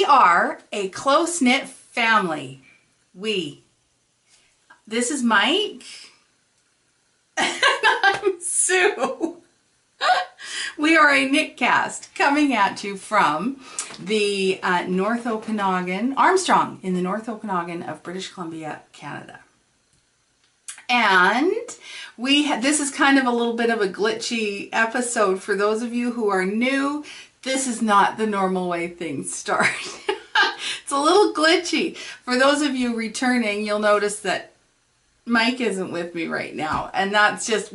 are a close-knit family. This is Mike. And I'm Sue. We are a knitcast coming at you from the North Okanagan, Armstrong, in the North Okanagan of British Columbia, Canada. And this is kind of a little bit of a glitchy episode for those of you who are new. This is not the normal way things start. It's a little glitchy. For those of you returning, you'll notice that Mike isn't with me right now. And that's just,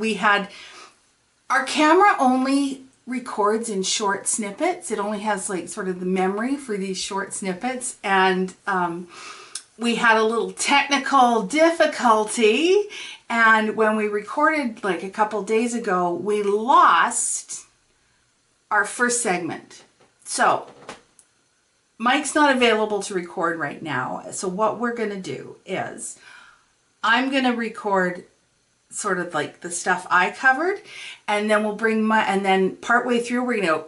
our camera only records in short snippets. It only has like sort of the memory for these short snippets. And we had a little technical difficulty. And when we recorded like a couple days ago, we lost our first segment. So Mike's not available to record right now. So what we're going to do is I'm going to record sort of like the stuff I covered, and then we'll bring and then partway through we're going to go,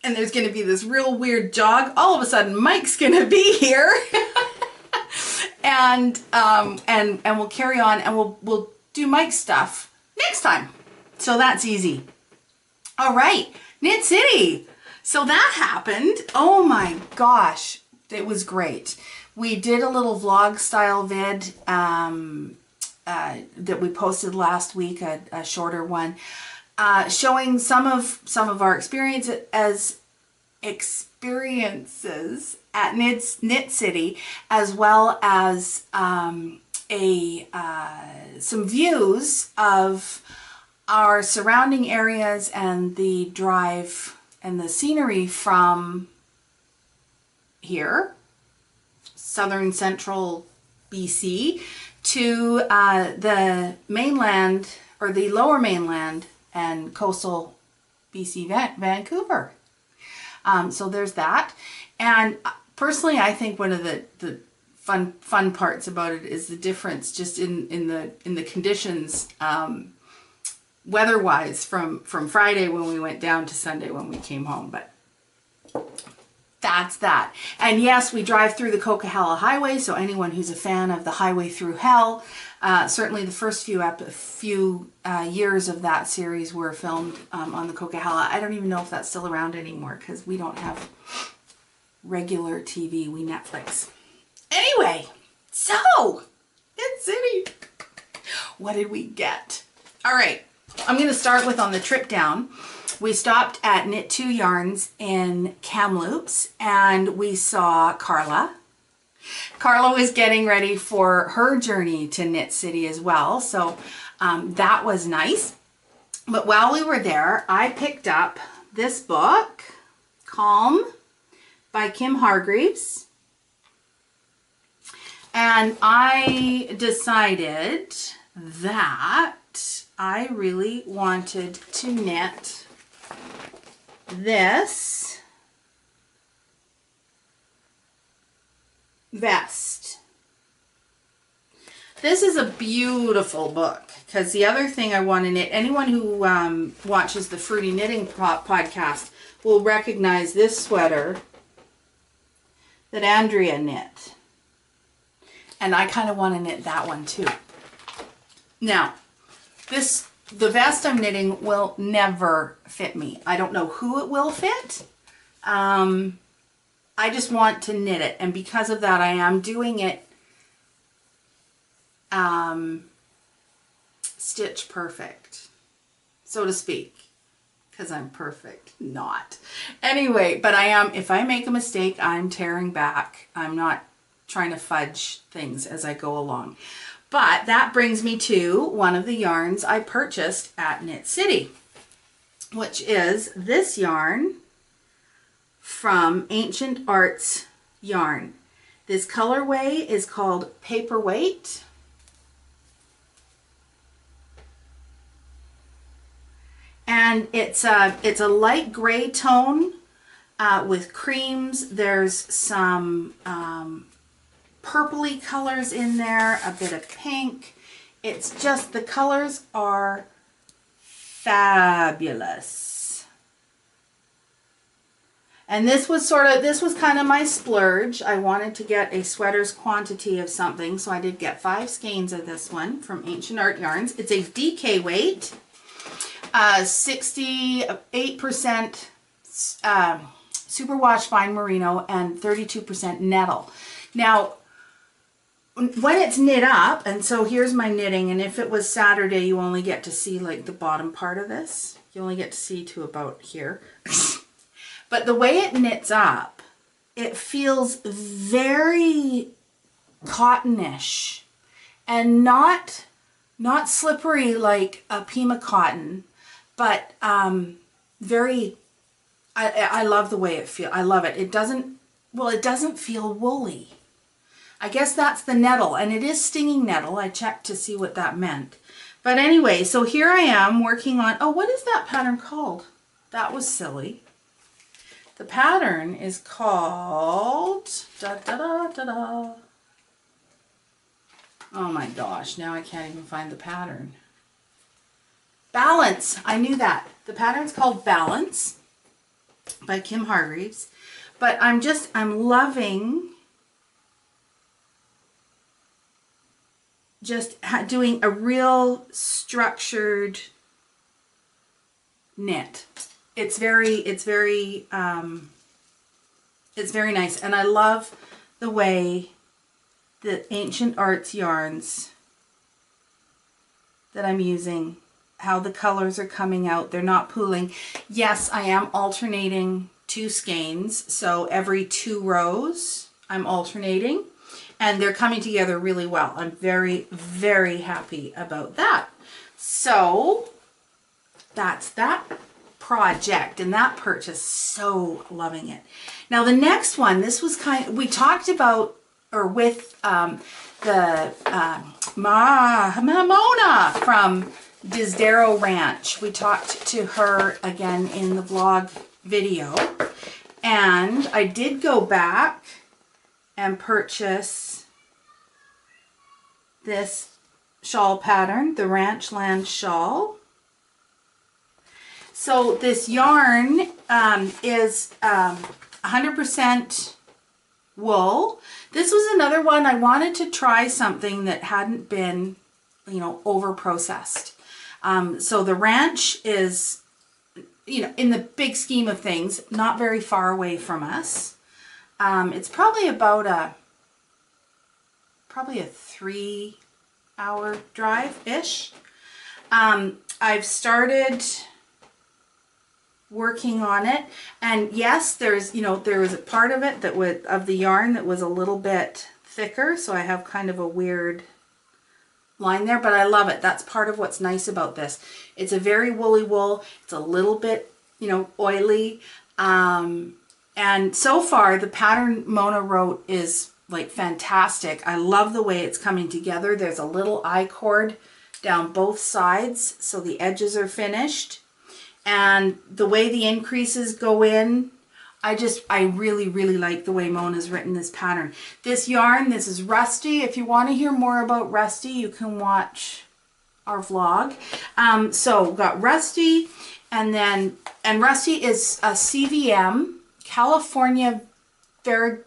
and there's going to be this real weird jog. All of a sudden Mike's going to be here. and we'll carry on, and we'll do Mike's stuff next time. So that's easy. All right, Knit City. So that happened. Oh my gosh, it was great. We did a little vlog style vid that we posted last week, a shorter one, showing some of our experiences at Knit City, as well as some views of our surrounding areas and the drive and the scenery from here, southern central BC, to the mainland, or the lower mainland, and coastal BC, Vancouver. So there's that. And personally, I think one of the fun parts about it is the difference just in the conditions, weather-wise, from Friday when we went down to Sunday when we came home. But that's that. And yes, we drive through the Coquihalla Highway, so anyone who's a fan of the Highway Through Hell, certainly the first few years of that series were filmed on the Coquihalla. I don't even know if that's still around anymore, because we don't have regular TV, we Netflix. Anyway, so, Knit City. What did we get? All right, I'm going to start with on the trip down. We stopped at Knit 2 Yarns in Kamloops, and we saw Carla. Carla was getting ready for her journey to Knit City as well, so that was nice. But while we were there, I picked up this book, Calm by Kim Hargreaves, and I decided that I really wanted to knit this vest. This is a beautiful book, because the other thing I want to knit, anyone who watches the Fruity Knitting podcast will recognize this sweater that Andrea knit. And I kind of want to knit that one too. Now, the vest I'm knitting will never fit me. I don't know who it will fit. I just want to knit it, and because of that I am doing it stitch perfect, so to speak, because I'm perfect. Not. Anyway, but I am, if I make a mistake, I'm tearing back. I'm not trying to fudge things as I go along. But that brings me to one of the yarns I purchased at Knit City, which is this yarn from Ancient Arts Yarn. This colorway is called Paperweight. And it's a light gray tone with creams. There's some purpley colors in there, a bit of pink. It's just, the colors are fabulous. And this was kind of my splurge. I wanted to get a sweater's quantity of something, so I did get 5 skeins of this one from Ancient Art Yarns. It's a DK weight, 68% superwash fine merino and 32% nettle. Now, when it's knit up, and so here's my knitting, and if it was Saturday, you only get to see like the bottom part of this. You only get to see to about here. But the way it knits up, it feels very cottonish and not slippery like a Pima cotton, but very, I love the way it feels. I love it. It doesn't feel woolly. I guess that's the nettle, and it is stinging nettle. I checked to see what that meant. But anyway, so here I am working on, oh, what is that pattern called? That was silly. The pattern is called, oh my gosh, now I can't even find the pattern. Balance, I knew that. The pattern's called Balance by Kim Hargreaves. But I'm loving just doing a real structured knit. It's very nice, and I love the way the Ancient Arts yarns that I'm using, how the colors are coming out. They're not pooling. Yes, I am alternating 2 skeins, so every 2 rows I'm alternating, and they're coming together really well. I'm very, very happy about that. So that's that project and that purchase. So loving it. Now the next one, this was we talked about, or with Mona from Disdero Ranch. We talked to her again in the vlog video, and I did go back and purchase this shawl pattern, the Ranchland Shawl. So this yarn is 100% wool. This was another one I wanted to try, something that hadn't been, you know, over processed. So the ranch is, you know, in the big scheme of things, not very far away from us. It's probably about a 3-hour drive-ish. I've started working on it, and yes, there's, you know, there was a part of it that of the yarn that was a little bit thicker, so I have kind of a weird line there, but I love it. That's part of what's nice about this. It's a very woolly wool. It's a little bit, you know, oily, and so far the pattern Mona wrote is like fantastic. I love the way it's coming together. There's a little I-cord down both sides, so the edges are finished. And the way the increases go in, I really, really like the way Mona's written this pattern. This yarn, this is Rusty. If you want to hear more about Rusty, you can watch our vlog. So we've got Rusty, and Rusty is a CVM, California variegated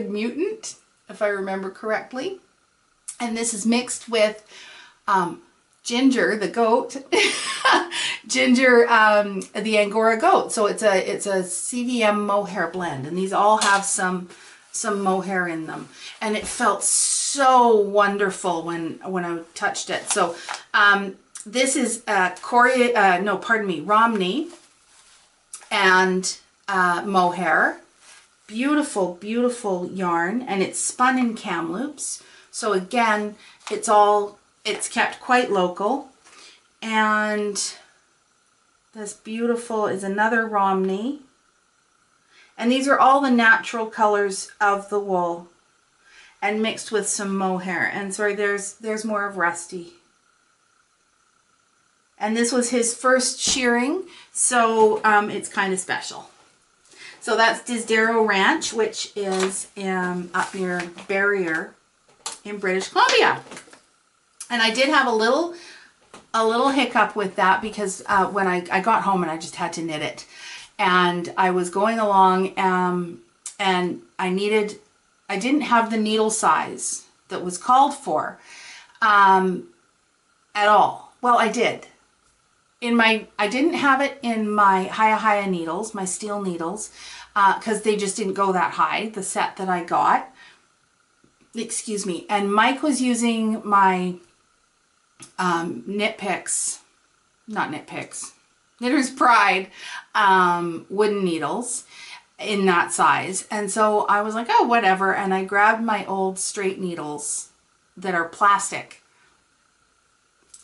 mutant, if I remember correctly. And this is mixed with Ginger, the goat, Ginger, the Angora goat. So it's a CVM mohair blend, and these all have some mohair in them, and it felt so wonderful when I touched it. So this is Romney and mohair. Beautiful, beautiful yarn, and it's spun in Kamloops. So again, it's kept quite local. And this beautiful is another Romney. And these are all the natural colors of the wool and mixed with some mohair. And sorry, there's more of Rusty. And this was his first shearing, so it's kind of special. So that's Disdero Ranch, which is up near Barrier in British Columbia. And I did have a little a little hiccup with that because when I got home and I just had to knit it. And I was going along and I didn't have the needle size that was called for at all. Well, I did. I didn't have it in my Haya needles, my steel needles, because they just didn't go that high, the set that I got. Excuse me. And Mike was using my Knitter's Pride wooden needles in that size. And so I was like, oh, whatever. And I grabbed my old straight needles that are plastic.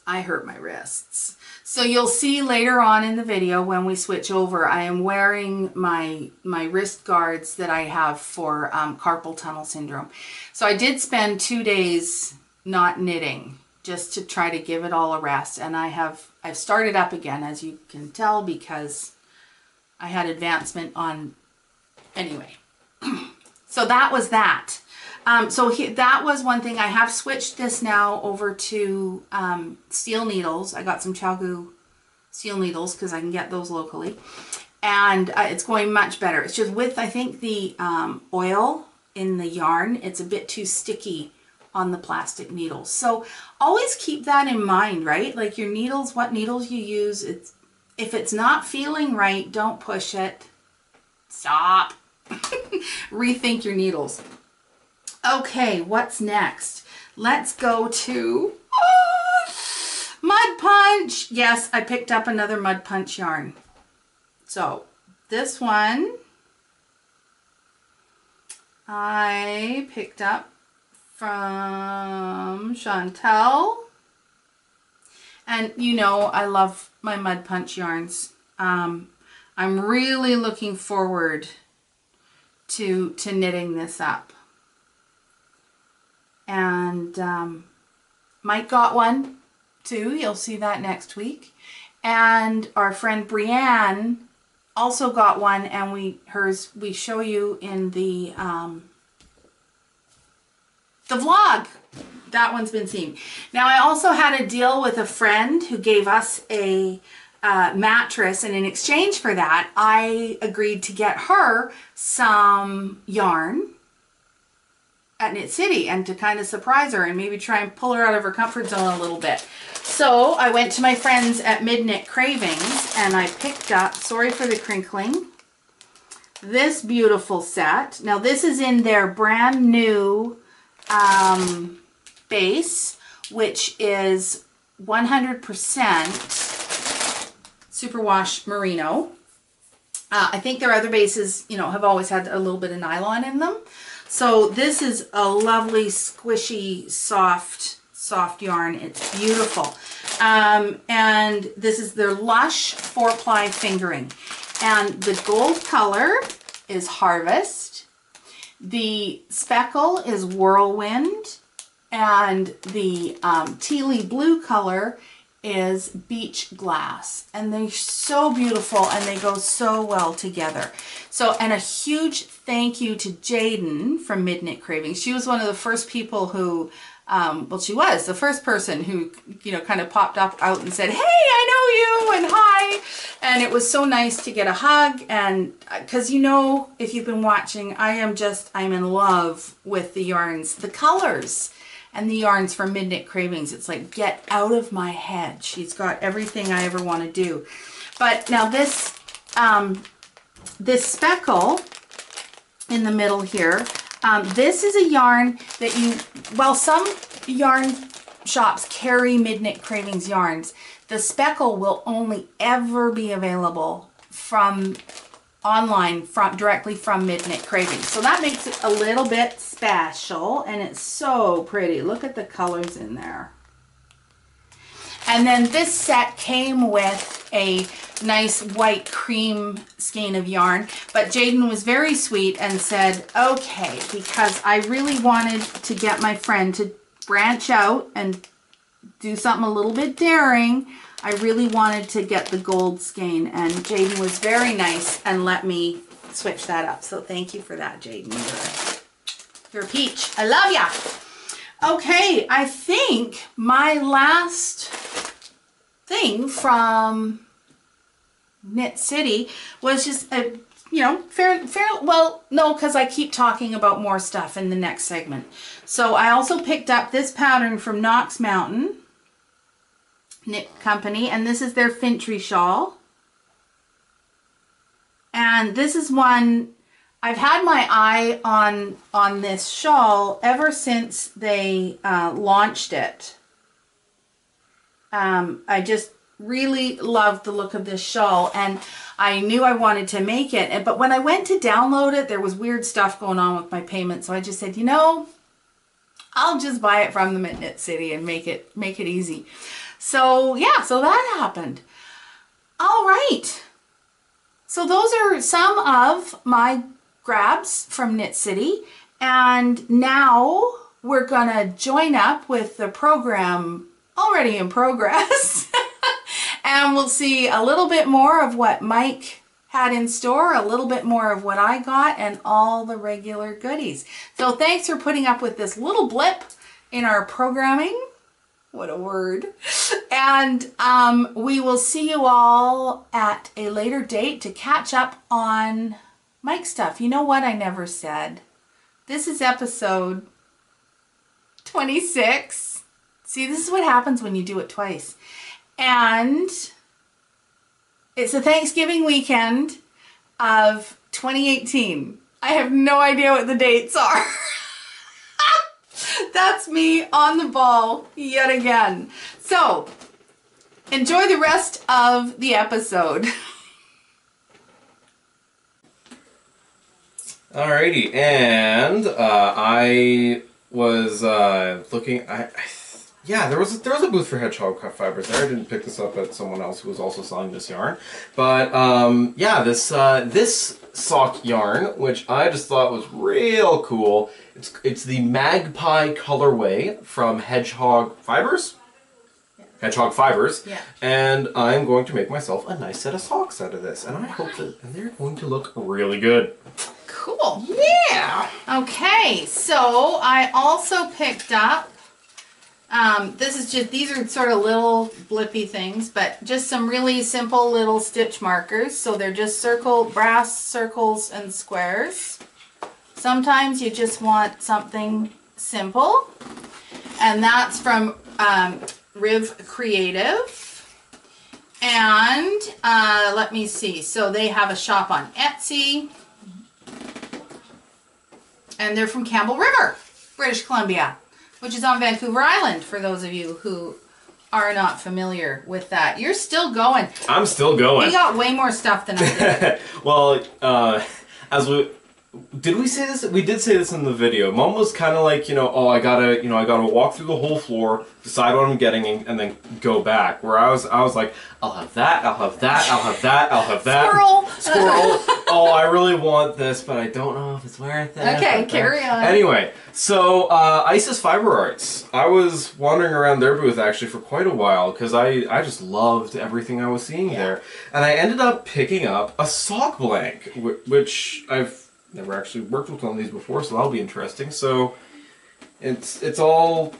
I hurt my wrists. So you'll see later on in the video when we switch over, I am wearing my wrist guards that I have for carpal tunnel syndrome. So I did spend 2 days not knitting just to try to give it all a rest. And I've started up again, as you can tell, because I had advancement on, anyway. So that was that. That was one thing. I have switched this now over to steel needles. I got some Chalgu steel needles because I can get those locally. And it's going much better. It's just with, I think, the oil in the yarn, it's a bit too sticky on the plastic needles. So always keep that in mind, right? Like your needles, what needles you use, if it's not feeling right, don't push it. Stop. Rethink your needles. Okay, what's next? Let's go to Mud Punch. Yes, I picked up another Mud Punch yarn. So this one I picked up from Chantel. And you know I love my Mud Punch yarns. I'm really looking forward to knitting this up. And Mike got one too. You'll see that next week. And our friend Brianne also got one, and we show you in the vlog. That one's been seen. Now I also had a deal with a friend who gave us a mattress, and in exchange for that I agreed to get her some yarn at Knit City and to kind of surprise her and maybe try and pull her out of her comfort zone a little bit. So I went to my friends at MidnightCravings and I picked up, sorry for the crinkling, this beautiful set. Now this is in their brand new base, which is 100% superwash merino. I think their other bases, you know, have always had a little bit of nylon in them. So this is a lovely, squishy, soft yarn. It's beautiful. And this is their Lush 4-ply fingering. And the gold color is Harvest. The speckle is Whirlwind. And the tealy blue color is Beach Glass. And they're so beautiful and they go so well together. So, and a huge thank you to Jaden from MidnightCravings. She was one of the first people who, well, she was the first person who, you know, kind of popped up out and said, hey, I know you, and hi. And it was so nice to get a hug. And because, you know, if you've been watching, I'm in love with the yarns, the colors, and the yarns from MidnightCravings. It's like, get out of my head. She's got everything I ever want to do. But now this, this speckle in the middle here, this is a yarn that well, some yarn shops carry MidnightCravings yarns. The speckle will only ever be available from online, directly from MidnightCravings. So that makes it a little bit special, and it's so pretty. Look at the colors in there. And then this set came with a nice white cream skein of yarn, but Jaden was very sweet and said, okay, because I really wanted to get my friend to branch out and do something a little bit daring. I really wanted to get the gold skein, and Jaden was very nice and let me switch that up. So thank you for that, Jaden. You're a peach. I love ya. Okay, I think my last thing from Knit City was just a, you know, well, no, because I keep talking about more stuff in the next segment. So I also picked up this pattern from Knox Mountain Knit Company, and this is their Fintry shawl. And this is one, I've had my eye on this shawl ever since they launched it. I just really loved the look of this shawl, and I knew I wanted to make it. But when I went to download it, there was weird stuff going on with my payment. So I just said, you know, I'll just buy it from them at Knit City and make it easy. So yeah, so that happened. All right. So those are some of my grabs from Knit City. And now we're gonna join up with the program already in progress. And we'll see a little bit more of what Mike had in store, a little bit more of what I got, and all the regular goodies. So thanks for putting up with this little blip in our programming. What a word. And we will see you all at a later date to catch up on Mike stuff. You know what I never said? This is episode 26. See, this is what happens when you do it twice. And it's the Thanksgiving weekend of 2018. I have no idea what the dates are. That's me on the ball yet again. So, enjoy the rest of the episode. Alrighty, and I was looking. Yeah, there was a booth for Hedgehog Fibers there. I didn't pick this up at someone else who was also selling this yarn, but yeah, this sock yarn, which I just thought was real cool. It's the Magpie colorway from Hedgehog Fibers. Yeah. Hedgehog Fibers. Yeah. And I'm going to make myself a nice set of socks out of this, and I hope that they're going to look really good. Cool. Yeah. Okay, so I also picked up. This is just, these are sort of little blippy things, but just some really simple little stitch markers. So they're just brass circles and squares. Sometimes you just want something simple. And that's from Riv Creative. And let me see. So they have a shop on Etsy. And they're from Campbell River, British Columbia, which is on Vancouver Island, for those of you who are not familiar with that. You're still going. I'm still going. You got way more stuff than I did. Well, did we say this? We did say this in the video. Mom was kind of like, oh, I gotta walk through the whole floor, decide what I'm getting, and then go back. Where I was like, I'll have that, I'll have that, I'll have that, I'll have that. Squirrel. Oh, I really want this, but I don't know if it's worth it. Okay, carry on. Anyway, so Isis Fiber Arts. I was wandering around their booth actually for quite a while because I just loved everything I was seeing there, and I ended up picking up a sock blank, which I've never actually worked with one of these before, so that'll be interesting. So it's a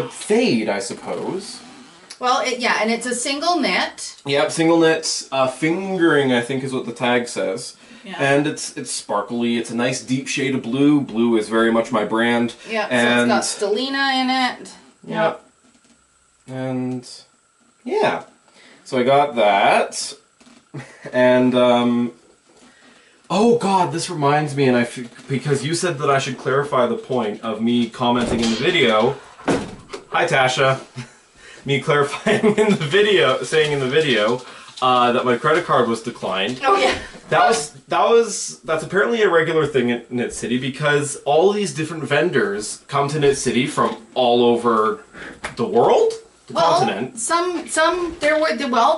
fade, I suppose. Well, and it's a single knit. Yep, single knit, fingering, I think is what the tag says. Yeah. And it's sparkly. It's a nice deep shade of blue. Blue is very much my brand. Yeah, so it's got Stellina in it. Yep. And yeah, so I got that, and oh God, this reminds me, because you said that I should clarify the point of me commenting in the video. Hi, Tasha. Me clarifying in the video, saying in the video that my credit card was declined. Oh yeah. That's apparently a regular thing at Knit City because all these different vendors come to Knit City from all over the world. The continent.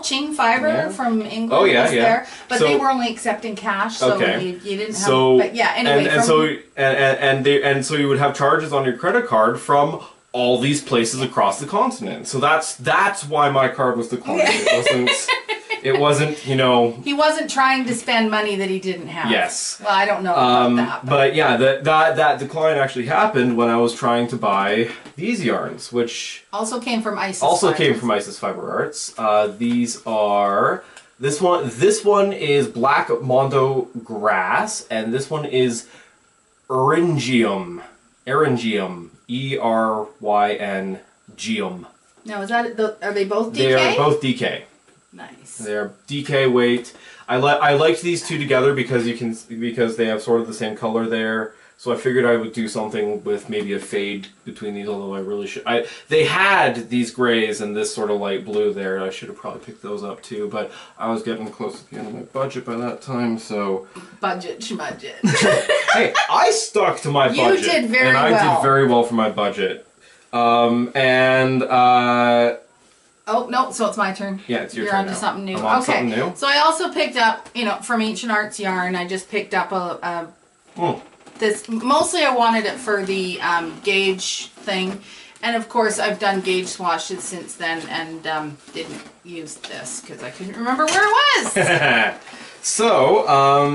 Ching Fiber from England was there, but they were only accepting cash, so you didn't have. But yeah, anyway. And so you would have charges on your credit card from all these places across the continent. So that's why my card was declined. It wasn't, you know... He wasn't trying to spend money that he didn't have. Yes. Well, I don't know about that. But yeah, that decline actually happened when I was trying to buy these yarns, which... Also came from Isis Fiber Arts. These are... This one is Black Mondo Grass, and this one is Eryngium. Eryngium. Now, is that are they both DK? They are both DK. Nice. They're DK weight. I liked these two together because they have sort of the same color there. So I figured I would do something with maybe a fade between these, although I really should. They had these grays and this sort of light blue there. I should have probably picked those up too, but I was getting close to the end of my budget by that time, so... Budget. Hey, I stuck to my budget. You did very well. And I did very well for my budget. Oh, no, so it's my turn. Yeah, it's your turn. You're onto something new. I'm on something new. So I also picked up, from Ancient Arts yarn, I just picked up this. Mostly I wanted it for the gauge thing. And of course I've done gauge swatches since then and didn't use this because I couldn't remember where it was. So,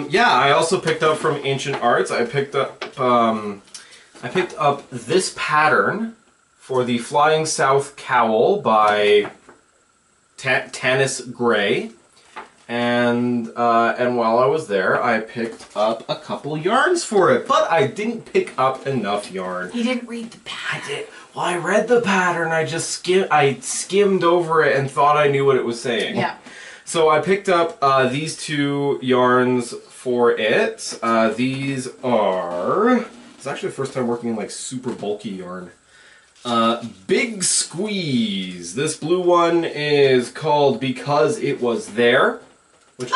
yeah, I also picked up from Ancient Arts. I picked up this pattern for the Flying South Cowl by Tanis Gray, and while I was there, I picked up a couple yarns for it, but I didn't pick up enough yarn. You didn't read the pattern. I did. Well, I read the pattern. I skimmed over it and thought I knew what it was saying. Yeah. So I picked up these two yarns for it. These are... It's actually the first time working in like super bulky yarn. Big Squeeze. This blue one is called Because It Was There, which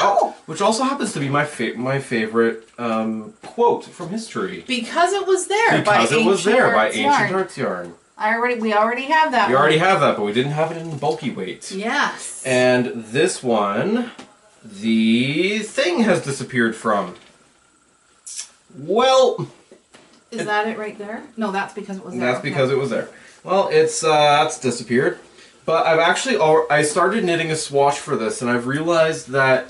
also happens to be my favorite quote from history. Because It Was There. Because It Was There by Ancient Arts Yarn. We already have that. We already have that, but we didn't have it in bulky weight. Yes. And this one, the thing has disappeared from. Well. Is that it right there? No, that's Because It Was There. That's Because It Was There. Well, it's disappeared. But I started knitting a swatch for this, and I've realized that.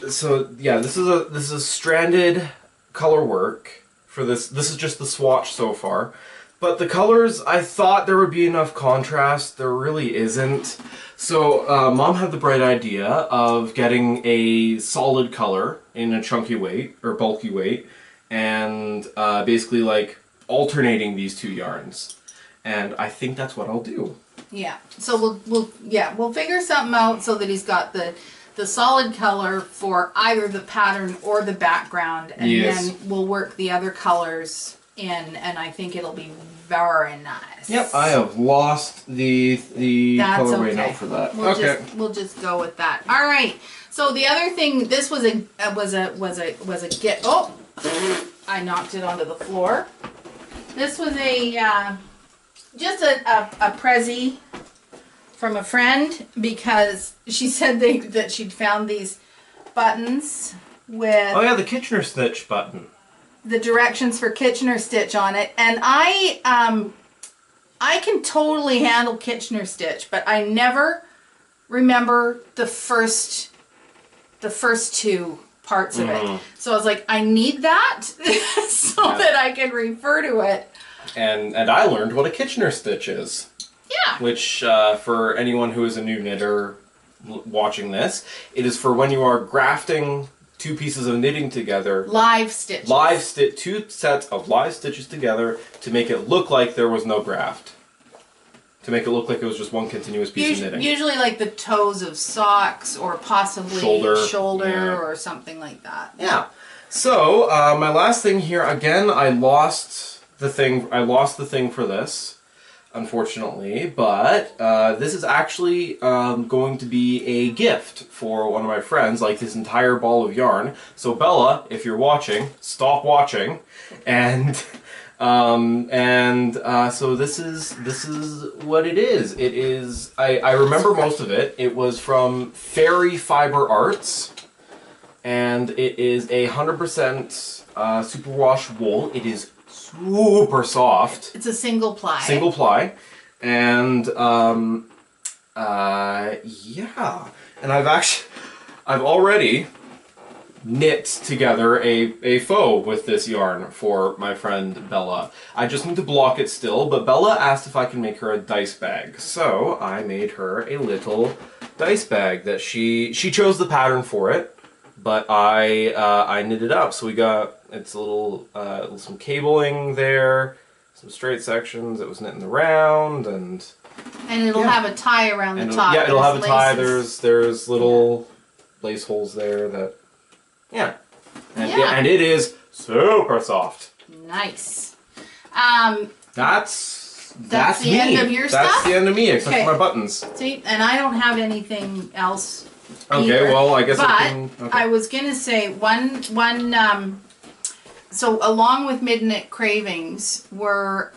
So yeah, this is a stranded color work for this. This is just the swatch so far. But the colors, I thought there would be enough contrast. There really isn't. So Mom had the bright idea of getting a solid color in a chunky weight or bulky weight, and basically like alternating these two yarns. And I think that's what I'll do. Yeah. So we'll figure something out so that he's got the solid color for either the pattern or the background, and then we'll work the other colors in, and I think it'll be very nice. Yep, I have lost the colorway note for that. We'll just go with that. All right. So the other thing, this was a get. Oh, I knocked it onto the floor. This was just a Prezi from a friend because she said that she'd found these buttons with. Oh yeah, the Kitchener stitch button. The directions for Kitchener stitch on it, and I can totally handle Kitchener stitch, but I never remember the first two parts of it. So I was like, I need that so that I can refer to it. And I learned what a Kitchener stitch is. Yeah. Which for anyone who is a new knitter watching this, it is for when you are grafting two pieces of knitting together. Live stitches. Two sets of live stitches together to make it look like there was no graft. To make it look like it was just one continuous piece of knitting. Usually like the toes of socks or possibly shoulder or something like that. Yeah. So, my last thing here, again, I lost the thing for this, unfortunately, but this is actually going to be a gift for one of my friends, like this entire ball of yarn. So Bella, if you're watching, stop watching, and so this is what it is. It is, I remember most of it. It was from Fairy Fiber Arts, and it is 100% superwash wool. It is super soft. It's a single ply. Single ply. And, yeah. And I've already knit together a faux with this yarn for my friend Bella. I just need to block it still, but Bella asked if I can make her a dice bag. So I made her a little dice bag that she chose the pattern for it, but I knit it up. So we got, it's a little, some cabling there, some straight sections. It was knit in the round, and it'll have a tie around the top. Yeah, it'll have a tie. There's little lace holes there that, and it is super soft. Nice. That's the me. end of your stuff? That's the end of me, except for my buttons. See, and I don't have anything else. Okay, either. well, I guess I was gonna say so along with Midnight Cravings were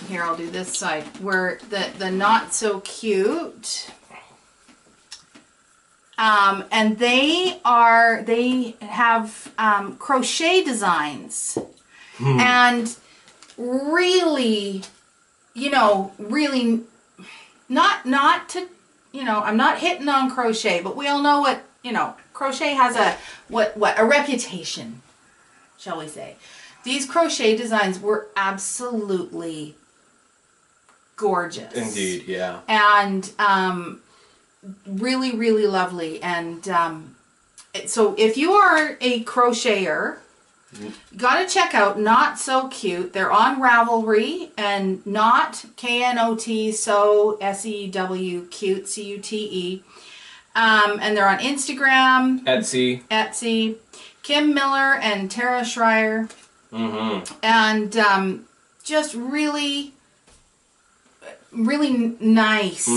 here, I'll do this side, were the not so cute. And they have crochet designs, and really, really not to, I'm not hitting on crochet, but we all know what, crochet has a reputation, shall we say. These crochet designs were absolutely gorgeous. Indeed, yeah. And really, really lovely. And so if you are a crocheter, you gotta check out Not So Cute. They're on Ravelry, and Not, K-N-O-T, So, S-E-W, Cute, C-U-T-E. And they're on Instagram. Etsy. Kim Miller and Tara Schreier. And just really, really nice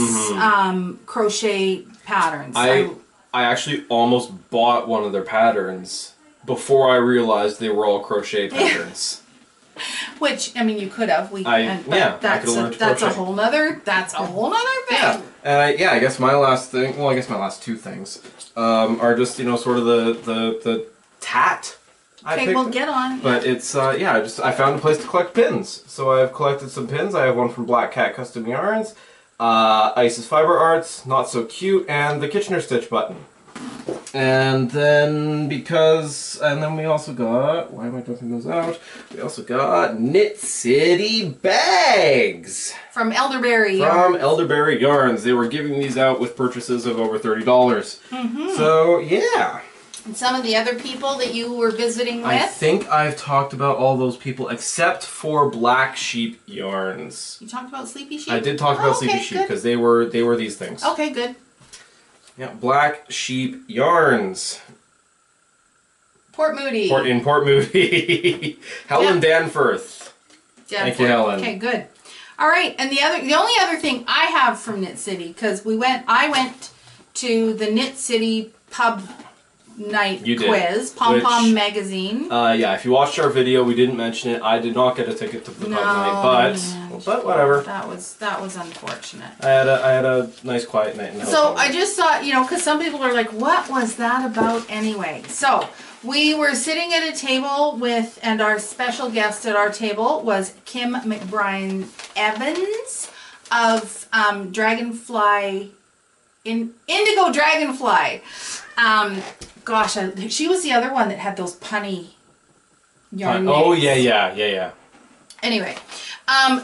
crochet patterns. I actually almost bought one of their patterns before I realized they were all crochet patterns. Which, I mean, you could have. That's a whole nother thing. Yeah, and I guess my last thing. Well, I guess my last two things are just sort of the tat. Okay, we'll get on. But it's I found a place to collect pins. So I've collected some pins. I have one from Black Cat Custom Yarns, Ice's Fiber Arts, Not So Cute, and the Kitchener Stitch button. And then we also got, why am I dumping those out? We also got Knit City bags. From Elderberry Yarns. They were giving these out with purchases of over $30. So, yeah. And some of the other people that you were visiting with? I think I've talked about all those people except for Black Sheep Yarns. You talked about Sleepy Sheep? I did talk about Sleepy Sheep because they were these things. Okay, good. Yeah, Black Sheep Yarns. Port Moody. In Port Moody. Helen Danforth. Thank you, Helen. Okay, good. All right, and the only other thing I have from Knit City, because I went to the Knit City pub night quiz, Pom Pom magazine. Yeah, if you watched our video, we didn't mention it. I did not get a ticket to the pub night, but whatever. That was unfortunate. I had a nice quiet night in the hotel. So I just thought, because some people are like, what was that about anyway? So we were sitting at a table and our special guest at our table was Kim McBride Evans of Dragonfly, Indigo Dragonfly. Gosh, she was the other one that had those punny yarn names. Oh, yeah. Anyway,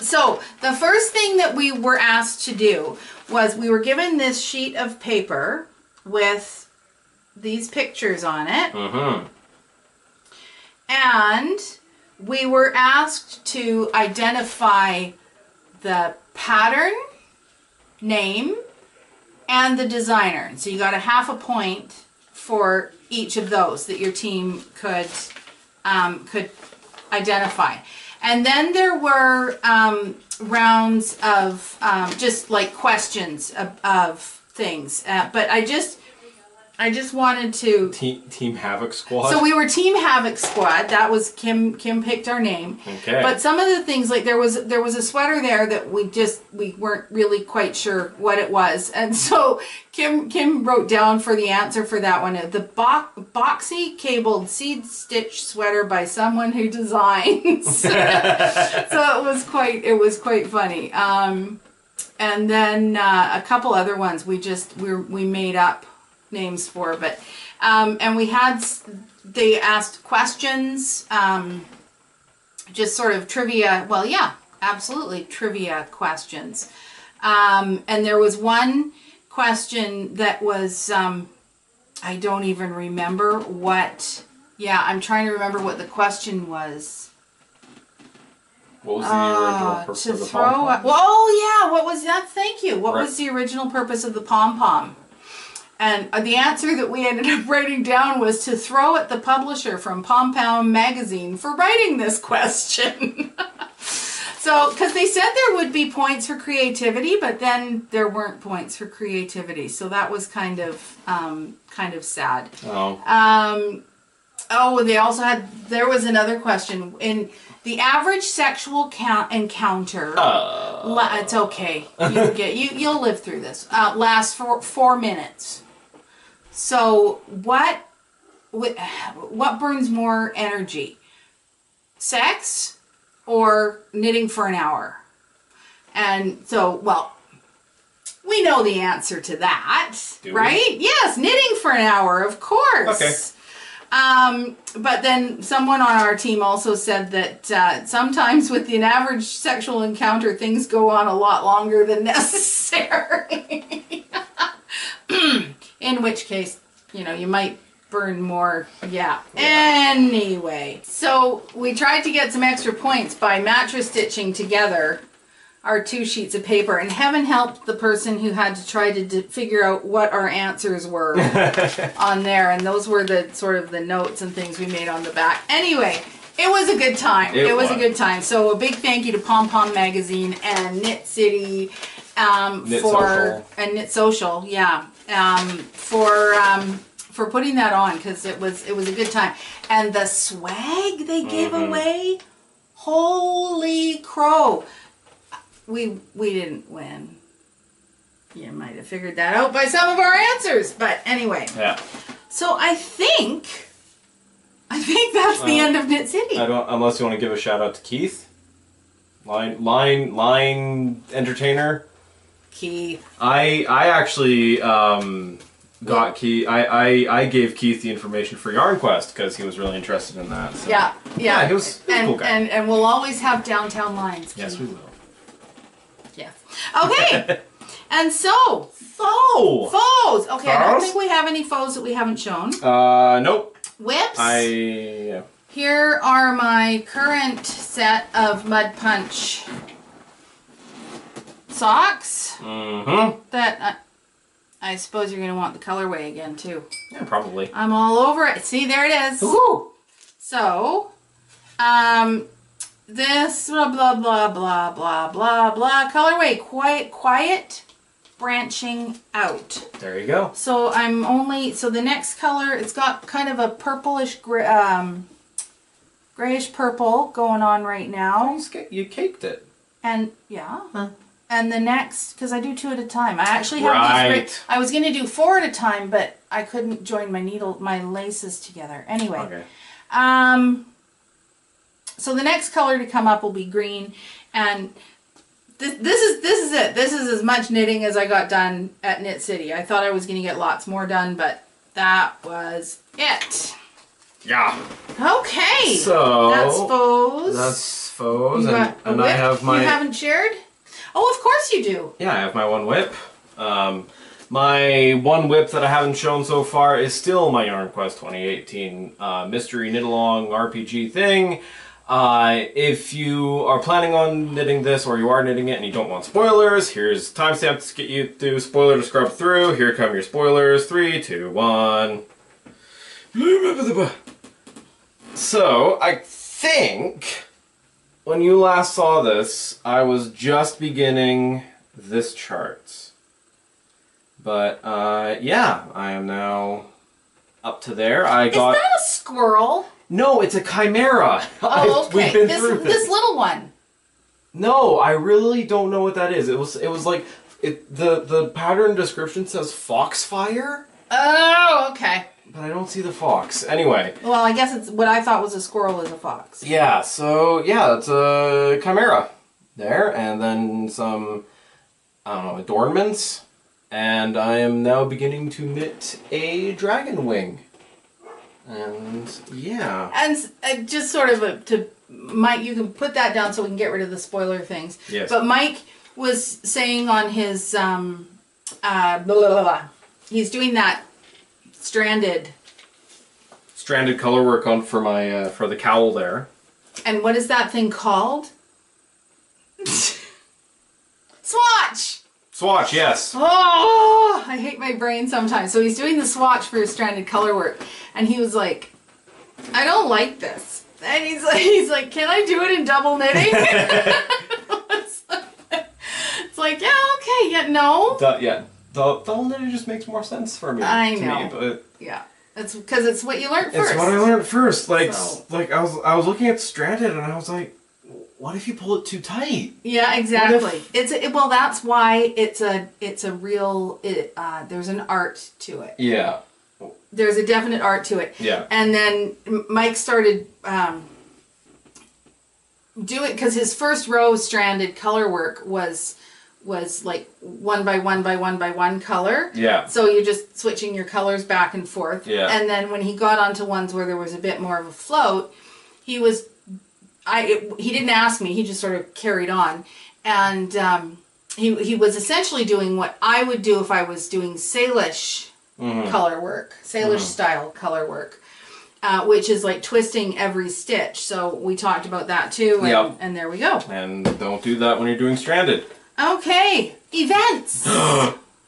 so the first thing that we were asked to do was we were given this sheet of paper with these pictures on it. And we were asked to identify the pattern, name, and the designer. So you got a half a point for each of those that your team could identify. And then there were rounds of just like questions of things. But I just wanted to... Team Havoc Squad? So we were Team Havoc Squad. That was Kim picked our name. Okay. But some of the things, like there was a sweater there that we weren't really quite sure what it was. And so Kim wrote down for the answer for that one, the boxy cabled seed stitch sweater by someone who designs. So it was quite funny. And then a couple other ones we made up names for, but and they asked questions, just sort of trivia. Well, yeah, absolutely trivia questions. And there was one question that was, I don't even remember what. Yeah, I'm trying to remember what the question was. What was the original purpose of the pom-pom? Well, oh yeah, what was that? Thank you. What Right. was the original purpose of the pom-pom? And the answer that we ended up writing down was to throw at the publisher from Pom Pom magazine for writing this question. So, because they said there would be points for creativity, but then there weren't points for creativity. So that was kind of sad. Oh. Oh, they also there was another question. In the average sexual encounter, it's okay. You'll live through this. Lasts for 4 minutes. So what burns more energy? Sex or knitting for an hour? And so, well, we know the answer to that, right? Yes, knitting for an hour, of course. Okay. But then someone on our team also said that sometimes with an average sexual encounter, things go on a lot longer than necessary. In which case, you might burn more. Yeah. Anyway, so we tried to get some extra points by mattress stitching together our 2 sheets of paper, and heaven helped the person who had to try to figure out what our answers were on there, and those were the sort of the notes and things we made on the back. Anyway, it was a good time. It was a good time. So a big thank you to Pom Pom Magazine and Knit City Knit Social, yeah, for putting that on, because it was a good time. And the swag they gave away, holy crow. We didn't win. You might have figured that out by some of our answers, but anyway. Yeah. So I think that's the end of Knit City. Unless you want to give a shout out to Keith, line entertainer. Keith. I actually got Keith. I gave Keith the information for Yarn Quest because he was really interested in that. So. Yeah. He was a cool guy. And we'll always have downtown lines. Keith. Yes, we will. Yeah. Okay. And so. Faux. Okay, I don't think we have any faux that we haven't shown. Nope. Whips. Yeah. Here are my current set of Mud Punch socks. Mm-hmm. That I suppose you're going to want the colorway again too. Yeah, probably. I'm all over it. See, there it is. Woo! So, this blah blah blah blah blah blah blah colorway, quiet branching out. There you go. So so the next color, it's got kind of a purplish grayish purple going on right now. Oh, you caked it. And yeah. Huh. And the next, because I do 2 at a time. I actually have these. I was going to do 4 at a time, but I couldn't join my laces together. Anyway. Okay. So the next color to come up will be green, and this is it. This is as much knitting as I got done at Knit City. I thought I was going to get lots more done, but that was it. Yeah. Okay. So that's faux. That's faux, and I have my. You haven't shared? Oh, of course you do. Yeah, I have my one whip. My one whip that I haven't shown so far is still my Yarn Quest 2018 mystery knit along RPG thing. If you are planning on knitting this, or you are knitting it and you don't want spoilers, here's timestamps to get you to spoiler to scrub through. Here come your spoilers. 3, 2, 1. So, I think when you last saw this, I was just beginning this chart. But, yeah, I am now up to there. Is that a squirrel? No, it's a chimera. Oh, okay. We've been through this little one. No, I really don't know what that is. It was like the pattern description says foxfire. Oh, okay. But I don't see the fox. Anyway. Well, I guess it's what I thought was a squirrel is a fox. Yeah. So yeah, it's a chimera there, and then some I don't know adornments. And I am now beginning to knit a dragon wing. And yeah. And just sort of to Mike, you can put that down so we can get rid of the spoiler things. Yes. But Mike was saying on his blah, blah, blah, he's doing that stranded color work on for my for the cowl there. And what is that thing called? Swatch! Swatch, yes. Oh, I hate my brain sometimes. So he's doing the swatch for his stranded color work, and he was like, I don't like this. And he's like, can I do it in double knitting? It's like, yeah, okay, yeah, no. Double knitting just makes more sense for me. I know. Me, but yeah, it's because it's what you learned first. It's what I learned first. Like, So. like I was looking at stranded, and I was like, what if you pull it too tight? Yeah, exactly. Well, that's why it's a real. There's an art to it. Yeah. There's a definite art to it. Yeah. And then Mike started doing, because his first row of stranded color work was like 1 by 1 by 1 by 1 color. Yeah. So you're just switching your colors back and forth. Yeah. And then when he got onto ones where there was a bit more of a float, he didn't ask me, he just sort of carried on. And he was essentially doing what I would do if I was doing Salish color work, Salish style color work, which is like twisting every stitch. So we talked about that too, and there we go. And don't do that when you're doing stranded. Okay, events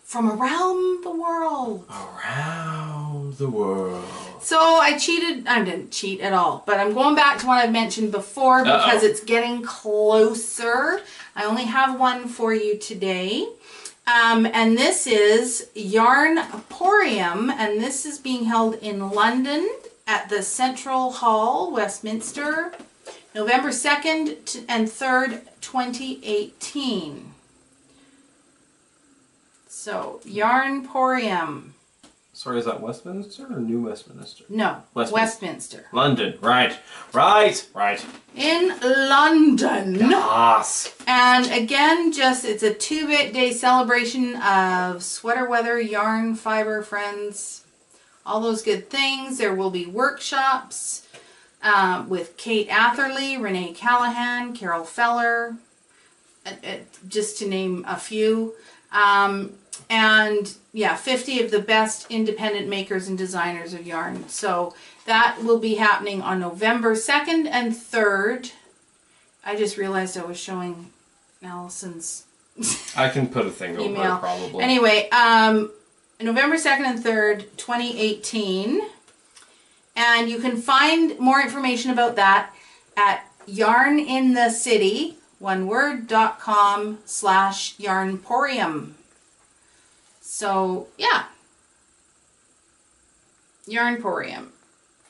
from around the world. Around the world. So I didn't cheat at all, but I'm going back to what I mentioned before because it's getting closer. I only have one for you today. And this is Yarnporium, and this is being held in London at the Central Hall, Westminster, November 2nd and 3rd, 2018. So, Yarnporium. Sorry, is that Westminster or New Westminster? No, Westminster. London, right. In London. Yes. And again, it's a 2-day celebration of sweater weather, yarn, fiber, friends, all those good things. There will be workshops with Kate Atherley, Renee Callahan, Carol Feller, just to name a few. And yeah, 50 of the best independent makers and designers of yarn. So that will be happening on November 2nd and 3rd. I just realized I was showing Allison's I can put a thing over email. it probably. Anyway, November 2nd and 3rd, 2018. And you can find more information about that at yarninthecity, oneword.com/yarnporium. So, yeah. Yarnporium.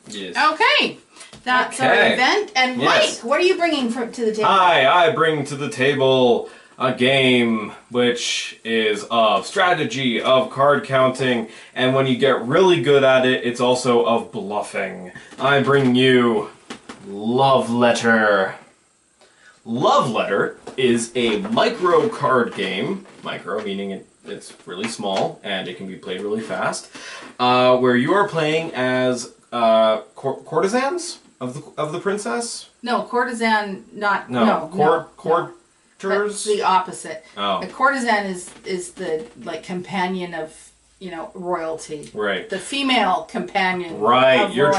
Yes. Okay. That's our event. And yes. Mike, what are you bringing to the table? I bring to the table a game which is of strategy, of card counting, and when you get really good at it, it's also of bluffing. I bring you Love Letter. Love Letter is a micro card game, micro meaning it's really small and it can be played really fast, where you are playing as courtesans of the princess. No, courtesan, not courters. That's the opposite. Oh. A courtesan is the companion of royalty. Right. The female companion. Right. Of You are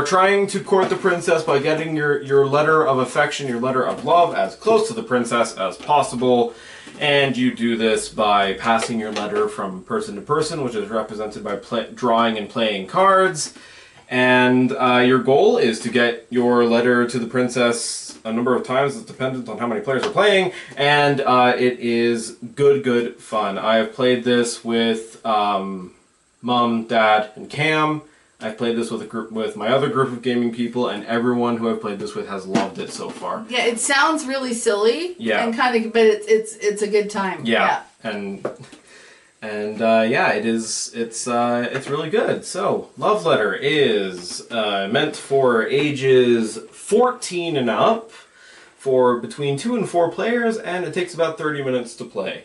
trying to court the princess by getting your letter of affection, your letter of love, as close to the princess as possible. And you do this by passing your letter from person to person, which is represented by drawing and playing cards. And your goal is to get your letter to the princess a number of times. It's dependent on how many players are playing, and it is good fun. I have played this with Mom, Dad, and Cam. I've played this with my other group of gaming people, and everyone who I've played this with has loved it so far. Yeah, it sounds really silly. Yeah. And but it's a good time. Yeah. And yeah, it's really good. So, Love Letter is meant for ages 14 and up, for between 2 and 4 players, and it takes about 30 minutes to play.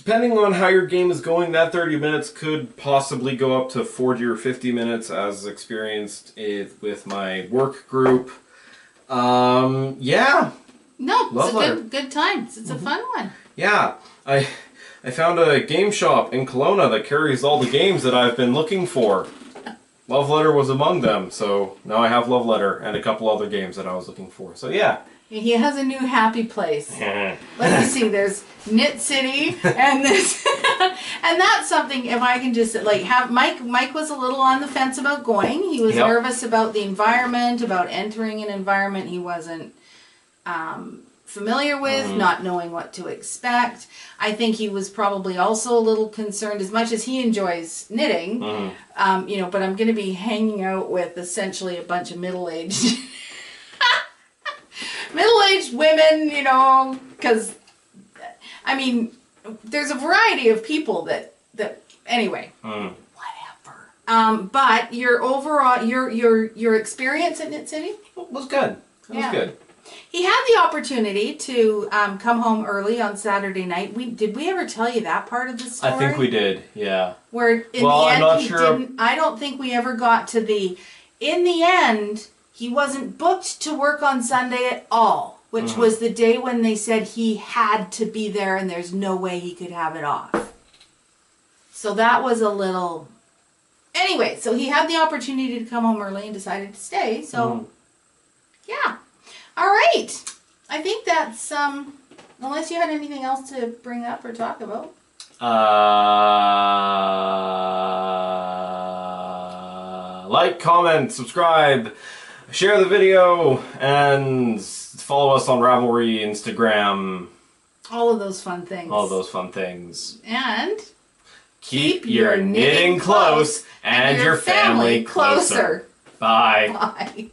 depending on how your game is going, that 30 minutes could possibly go up to 40 or 50 minutes, as experienced with my work group. Yeah. No, Love it's letter. a good time. It's a fun one. Yeah. I found a game shop in Kelowna that carries all the games that I've been looking for. Love Letter was among them, so now I have Love Letter and a couple other games that I was looking for. So yeah. He has a new happy place. Let me see. There's Knit City and this, and that's something. If I can just like have Mike was a little on the fence about going. He was nervous about the environment, about entering an environment he wasn't familiar with, not knowing what to expect. I think he was probably also a little concerned, as much as he enjoys knitting, you know, but I'm going to be hanging out with essentially a bunch of middle-aged women, you know, because, I mean, there's a variety of people that anyway, whatever. But your overall, your experience at Knit City? Was good. It was good. He had the opportunity to come home early on Saturday night. Did we ever tell you that part of the story? I think we did, yeah. Where in the end he didn't. I don't think we ever got to the. In the end, he wasn't booked to work on Sunday at all, which was the day when they said he had to be there and there's no way he could have it off. So that was a little. Anyway, so he had the opportunity to come home early and decided to stay. So, yeah. All right. I think that's, unless you had anything else to bring up or talk about. Like, comment, subscribe, share the video, and follow us on Ravelry, Instagram. All of those fun things. All those fun things. And keep your knitting close and your family closer. Bye. Bye.